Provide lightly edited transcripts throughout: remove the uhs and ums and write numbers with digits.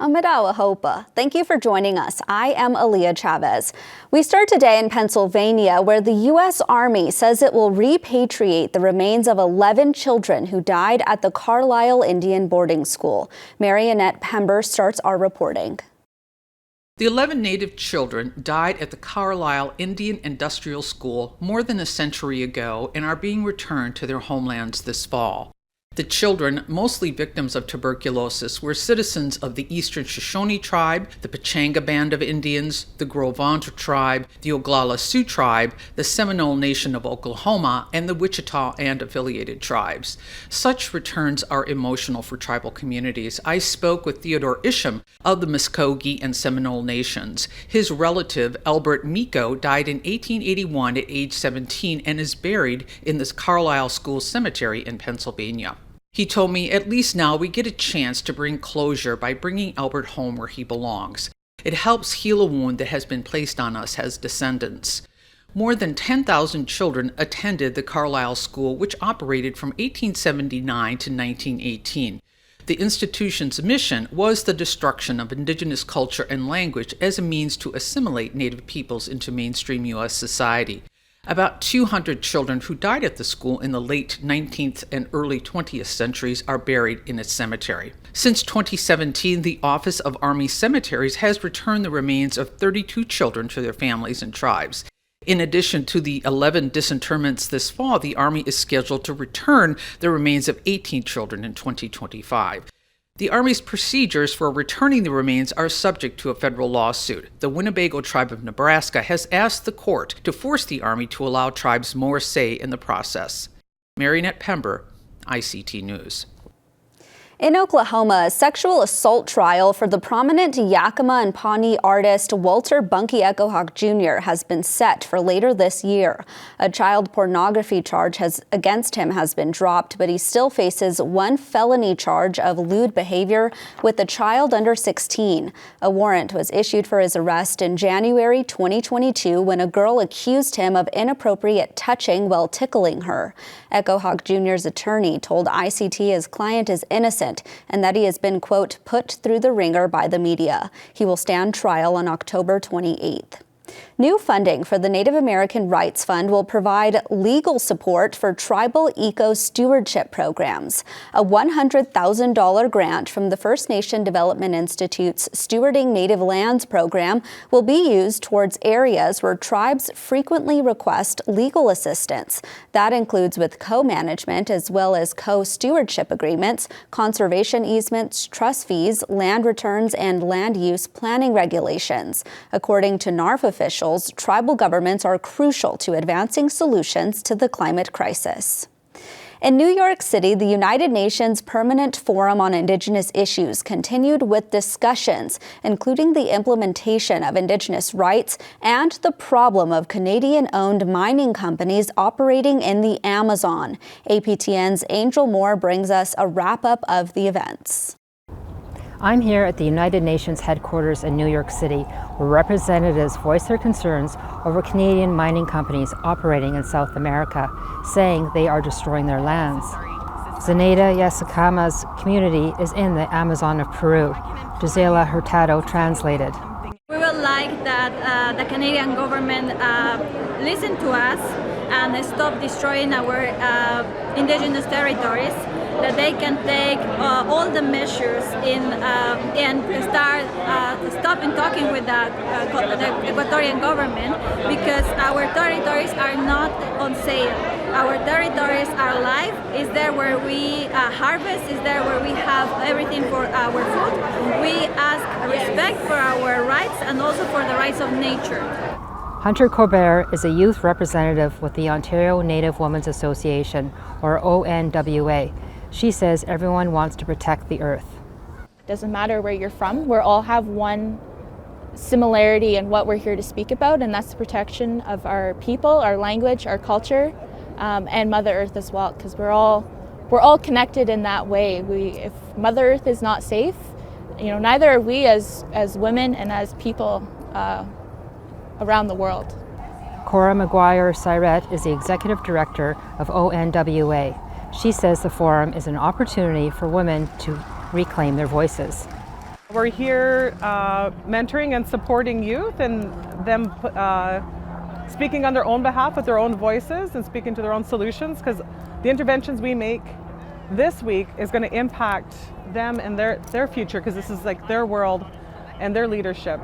Amadawa Hopa. Thank you for joining us. I am Aaliyah Chavez. We start today in Pennsylvania, where the U.S. Army says it will repatriate the remains of 11 children who died at the Carlisle Indian Boarding School. Marionette Pember starts our reporting. The 11 Native children died at the Carlisle Indian Industrial School more than a century ago and are being returned to their homelands this fall. The children, mostly victims of tuberculosis, were citizens of the Eastern Shoshone tribe, the Pechanga Band of Indians, the Gros Ventre tribe, the Oglala Sioux tribe, the Seminole Nation of Oklahoma, and the Wichita and affiliated tribes. Such returns are emotional for tribal communities. I spoke with Theodore Isham of the Muskogee and Seminole Nations. His relative, Albert Miko, died in 1881 at age 17 and is buried in the Carlisle School Cemetery in Pennsylvania. He told me, at least now we get a chance to bring closure by bringing Albert home where he belongs. It helps heal a wound that has been placed on us as descendants. More than 10,000 children attended the Carlisle School, which operated from 1879 to 1918. The institution's mission was the destruction of Indigenous culture and language as a means to assimilate Native peoples into mainstream U.S. society. About 200 children who died at the school in the late 19th and early 20th centuries are buried in its cemetery. Since 2017, the Office of Army Cemeteries has returned the remains of 32 children to their families and tribes. In addition to the 11 disinterments this fall, the Army is scheduled to return the remains of 18 children in 2025. The Army's procedures for returning the remains are subject to a federal lawsuit. The Winnebago tribe of Nebraska has asked the court to force the Army to allow tribes more say in the process. Marionette Pember, ICT News. In Oklahoma, a sexual assault trial for the prominent Yakama and Pawnee artist Walter Bunky Echohawk Jr. has been set for later this year. A child pornography charge against him has been dropped, but he still faces one felony charge of lewd behavior with a child under 16. A warrant was issued for his arrest in January 2022 when a girl accused him of inappropriate touching while tickling her. Echohawk Jr.'s attorney told ICT his client is innocent and that he has been, quote, put through the ringer by the media. He will stand trial on October 28th. New funding for the Native American Rights Fund will provide legal support for tribal eco-stewardship programs. A $100,000 grant from the First Nation Development Institute's Stewarding Native Lands program will be used towards areas where tribes frequently request legal assistance. That includes with co-management as well as co-stewardship agreements, conservation easements, trust fees, land returns, and land use planning regulations. According to NARF officials, tribal governments are crucial to advancing solutions to the climate crisis. In New York City, the United Nations Permanent Forum on Indigenous Issues continued with discussions, including the implementation of Indigenous rights and the problem of Canadian-owned mining companies operating in the Amazon. APTN's Angel Moore brings us a wrap-up of the events. I'm here at the United Nations headquarters in New York City, where representatives voice their concerns over Canadian mining companies operating in South America, saying they are destroying their lands. Zenaida Yasakama's community is in the Amazon of Peru. Gisela Hurtado translated. We would like that the Canadian government listen to us and stop destroying our Indigenous territories, that they can take all the measures and stop talking with the Ecuadorian government, because our territories are not on sale. Our territories are live. Is there where we harvest, is there where we have everything for our food. We ask respect for our rights and also for the rights of nature. Hunter Colbert is a youth representative with the Ontario Native Women's Association, or ONWA. She says everyone wants to protect the earth. Doesn't matter where you're from, we all have one similarity in what we're here to speak about, and that's the protection of our people, our language, our culture, and Mother Earth as well, because we're all connected in that way. If Mother Earth is not safe, neither are we as women and as people around the world. Cora McGuire-Syret is the executive director of ONWA. She says the forum is an opportunity for women to reclaim their voices. We're here mentoring and supporting youth and them speaking on their own behalf with their own voices and speaking to their own solutions, because the interventions we make this week is going to impact them and their future, because this is like their world and their leadership.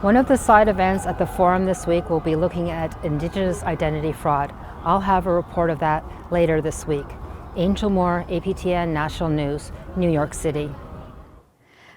One of the side events at the forum this week will be looking at Indigenous identity fraud. I'll have a report of that later this week. Angel Moore, APTN National News, New York City.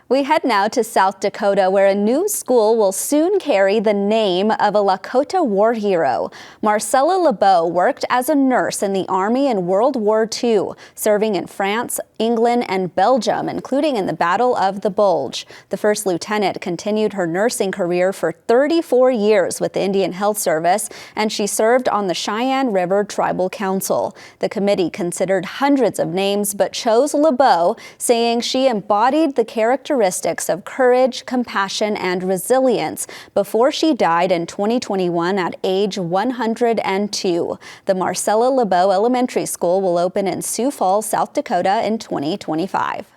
We head now to South Dakota, where a new school will soon carry the name of a Lakota war hero. Marcella LeBeau worked as a nurse in the Army in World War II, serving in France, England, and Belgium, including in the Battle of the Bulge. The first lieutenant continued her nursing career for 34 years with the Indian Health Service, and she served on the Cheyenne River Tribal Council. The committee considered hundreds of names, but chose LeBeau, saying she embodied the characteristics of courage, compassion, and resilience before she died in 2021 at age 102. The Marcella LeBeau Elementary School will open in Sioux Falls, South Dakota in 2025.